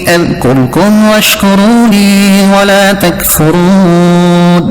أذكركم واشكروا لي ولا تكفرون۔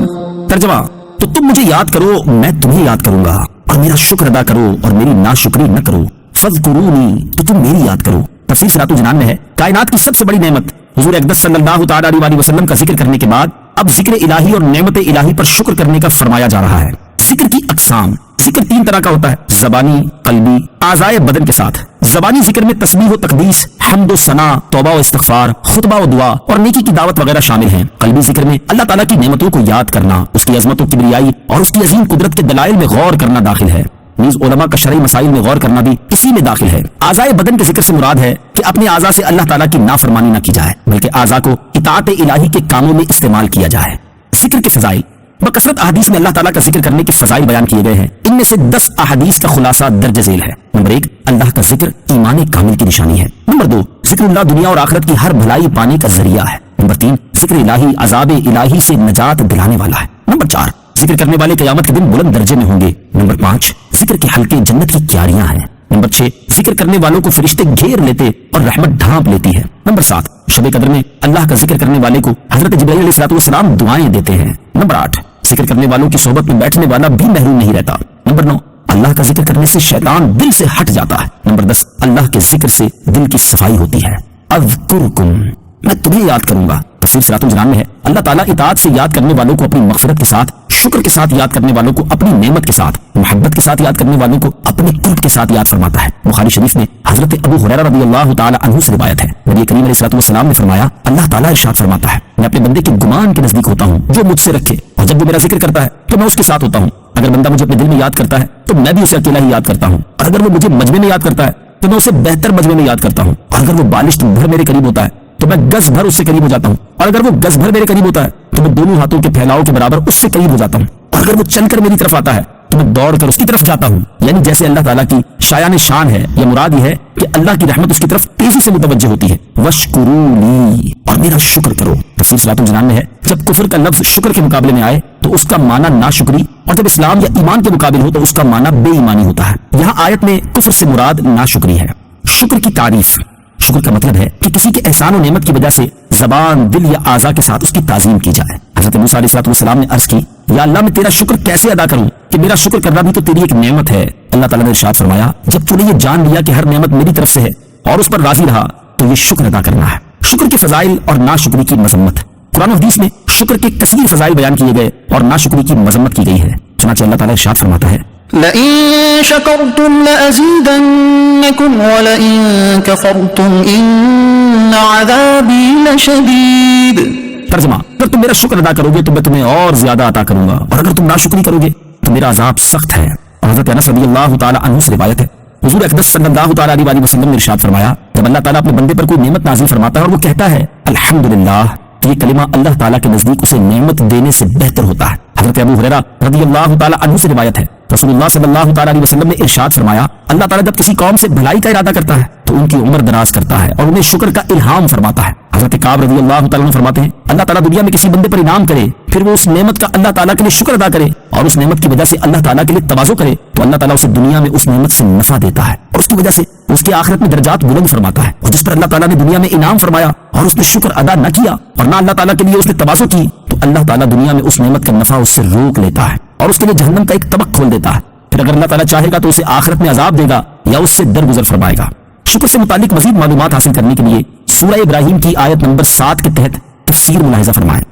ترجمہ، تو تم مجھے یاد کرو، میں تمہیں یاد کروں گا، اور میرا شکر ادا کرو اور میری ناشکری نہ کرو۔ فاذکرونی، تو تم میری یاد کرو۔ تفسیر صراط الجنان میں ہے، کائنات کی سب سے بڑی نعمت حضور اقدس صلی اللہ تعالی علیہ وسلم کا ذکر کرنے کے بعد اب ذکر الہی اور نعمت الہی پر شکر کرنے کا فرمایا جا رہا ہے۔ ذکر کی اقسام، ذکر 3 طرح کا ہوتا ہے، زبانی، قلبی، اعضائے بدن کے ساتھ۔ زبانی ذکر میں تسبیح و تقدیس، حمد و ثنا، توبہ و استغفار، خطبہ و دعا اور نیکی کی دعوت وغیرہ شامل ہیں۔ قلبی ذکر میں اللہ تعالیٰ کی نعمتوں کو یاد کرنا، اس کی عظمت و کبریائی اور اس کی عظیم قدرت کے دلائل میں غور کرنا داخل ہے۔ نیز علماء کا شرعی مسائل میں غور کرنا بھی اسی میں داخل ہے۔ اعضائے بدن کے ذکر سے مراد ہے کہ اپنے اعضاء سے اللہ تعالیٰ کی نافرمانی نہ کی جائے، بلکہ اعضاء کو اطاعت الہی کے کاموں میں استعمال کیا جائے۔ ذکر کے فضائل، بکثرت احادیث میں اللہ تعالیٰ کا ذکر کرنے کے فضائل بیان کیے گئے ہیں۔ ان میں سے 10 احادیث کا خلاصہ درج ذیل ہے۔ نمبر 1، اللہ کا ذکر ایمان کامل کی نشانی ہے۔ نمبر 2، ذکر اللہ دنیا اور آخرت کی ہر بھلائی پانے کا ذریعہ ہے۔ نمبر 3، ذکر الہی عذاب الہی سے نجات دلانے والا ہے۔ نمبر 4، ذکر کرنے والے قیامت کے دن بلند درجے میں ہوں گے۔ نمبر 5، ذکر کے حلقے جنت کی کیاریاں ہیں۔ نمبر 6، ذکر کرنے والوں کو فرشتے گھیر لیتے اور رحمت ڈھانپ لیتی ہے۔ نمبر 7، شب قدر میں اللہ کا ذکر کرنے والے کو حضرت جبرائیل علیہ السلام دعائیں دیتے ہیں۔ نمبر 8، ذکر کرنے والوں کی صحبت میں بیٹھنے والا بھی محروم نہیں رہتا۔ نمبر 9، اللہ کا ذکر کرنے سے شیطان دل سے ہٹ جاتا ہے۔ نمبر 10، اللہ کے ذکر سے دل کی صفائی ہوتی ہے۔ اذکرکم، میں تمہیں یاد کروں گا۔ تفسیر صراط الجنان میں ہے، اللہ تعالیٰ اطاعت سے یاد کرنے والوں کو اپنی مغفرت کے ساتھ، شکر کے ساتھ یاد کرنے والوں کو اپنی نعمت کے ساتھ، محبت کے ساتھ یاد کرنے والوں کو اپنے قرب کے ساتھ یاد فرماتا ہے۔ بخاری شریف میں حضرت ابو ہریرہ رضی اللہ تعالی عنہ سے روایت ہے، نبی کریم علیہ السلام نے فرمایا، اللہ تعالیٰ ارشاد فرماتا ہے، میں اپنے بندے کے گمان کے نزدیک ہوتا ہوں جو مجھ سے رکھے، اور جب وہ میرا ذکر کرتا ہے تو میں اس کے ساتھ ہوتا ہوں۔ اگر بندہ مجھے اپنے دل میں یاد کرتا ہے تو میں بھی اسے اکیلا ہی یاد کرتا ہوں، اور اگر وہ مجھے مجمع میں یاد کرتا ہے تو میں اسے بہتر مجمع میں یاد کرتا ہوں، اور اگر وہ بالشت بھر میرے قریب ہوتا ہے تو میں گز بھر اس سے قریب ہو جاتا ہوں، اور اگر وہ گز بھر میرے قریب ہوتا ہے تو میں دونوں ہاتھوں کے پھیلاؤ کے برابر اس سے قریب ہو جاتا ہوں، اور اگر وہ چل کر میری طرف آتا ہے تو میں دوڑ کر اس کی طرف جاتا ہوں۔ یعنی جیسے اللہ تعالیٰ کی شایان شان ہے، یہ مراد یہ ہے کہ اللہ کی رحمت اس کی طرف تیزی سے متوجہ ہوتی ہے۔ وشکرونی، اور میرا شکر کرو۔ تفسیر صراط الجنان میں ہے، جب کفر کا لفظ شکر کے مقابلے میں آئے تو اس کا معنی ناشکری، اور جب اسلام یا ایمان کے مقابل ہو تو اس کا معنی بے ایمانی ہوتا ہے۔ یہاں آیت میں کفر سے مراد ناشکری ہے۔ شکر کی تعریف، شکر کا مطلب ہے کہ کسی کے احسان و نعمت کی وجہ سے زبان، دل یا اعضاء کے ساتھ اس کی تعظیم کی جائے۔ حضرت موسیٰ علیہ السلام نے عرض کی، یا اللہ میں تیرا شکر کیسے ادا کروں کہ میرا شکر کرنا بھی تو تیری ایک نعمت ہے۔ اللہ تعالیٰ نے ارشاد فرمایا، جب تو نے یہ جان لیا کہ ہر نعمت میری طرف سے ہے اور اس پر راضی رہا تو یہ شکر ادا کرنا ہے۔ شکر کے فضائل اور ناشکری کی مذمت، قرآن و حدیث میں شکر کے کثیر فضائل بیان کیے گئے اور ناشکری کی مذمت کی گئی ہے۔ چنانچہ اللہ تعالیٰ ارشاد فرماتا ہے، لئن شکرتم لأزیدنکم ولئن کفرتم ان عذابی لشدید۔ ترجمہ، اگر تم میرا شکر ادا کرو گے تو میں تمہیں اور زیادہ عطا کروں گا، اور اگر تم ناشکری کرو گے تو میرا عذاب سخت ہے۔ اور حضرت انس رضی اللہ تعالی عنہ سے روایت ہے، حضور اقدس صلی اللہ تعالی علیہ وسلم نے ارشاد فرمایا، جب اللہ تعالیٰ اپنے بندے پر کوئی نعمت نازل فرماتا ہے اور وہ کہتا ہے الحمدللہ، تو یہ کلمہ اللہ تعالیٰ کے نزدیک اسے نعمت دینے سے بہتر ہوتا ہے۔ حضرت ابو ہریرہ رضی اللہ تعالی عنہ سے روایت ہے، رسول اللہ صلی اللہ تعالی علیہ وسلم نے ارشاد فرمایا، اللہ تعالیٰ جب کسی قوم سے بھلائی کا ارادہ کرتا ہے تو ان کی عمر دراز کرتا ہے اور انہیں شکر کا الہام فرماتا ہے۔ حضرت کعب رضی اللہ تعالیٰ عنہ فرماتے ہیں، اللہ تعالیٰ دنیا میں کسی بندے پر انعام کرے، پھر وہ اس نعمت کا اللہ تعالیٰ کے لیے شکر ادا کرے اور اس نعمت کی وجہ سے اللہ تعالیٰ کے لیے تواضع کرے، تو اللہ تعالیٰ اسے دنیا میں اس نعمت سے نفع دیتا ہے اور اس کی وجہ سے اس کی آخرت میں درجات بلند فرماتا ہے۔ اور جس پر اللہ تعالیٰ نے دنیا میں انعام فرمایا اور اس نے شکر ادا نہ کیا اور نہ اللہ تعالیٰ کے لیے اس نے تواضع کی، تو اللہ تعالیٰ دنیا میں اس نعمت کا نفع اس سے روک لیتا ہے اور اس کے لیے جہنم کا ایک طبق کھول دیتا ہے۔ پھر اگر اللہ تعالیٰ چاہے گا تو اسے آخرت میں عذاب دے گا یا اس سے درگزر فرمائے گا۔ شکر سے متعلق مزید معلومات حاصل کرنے کے لیے سورہ ابراہیم کی آیت نمبر 7 کے تحت تفسیر ملاحظہ فرمائیں۔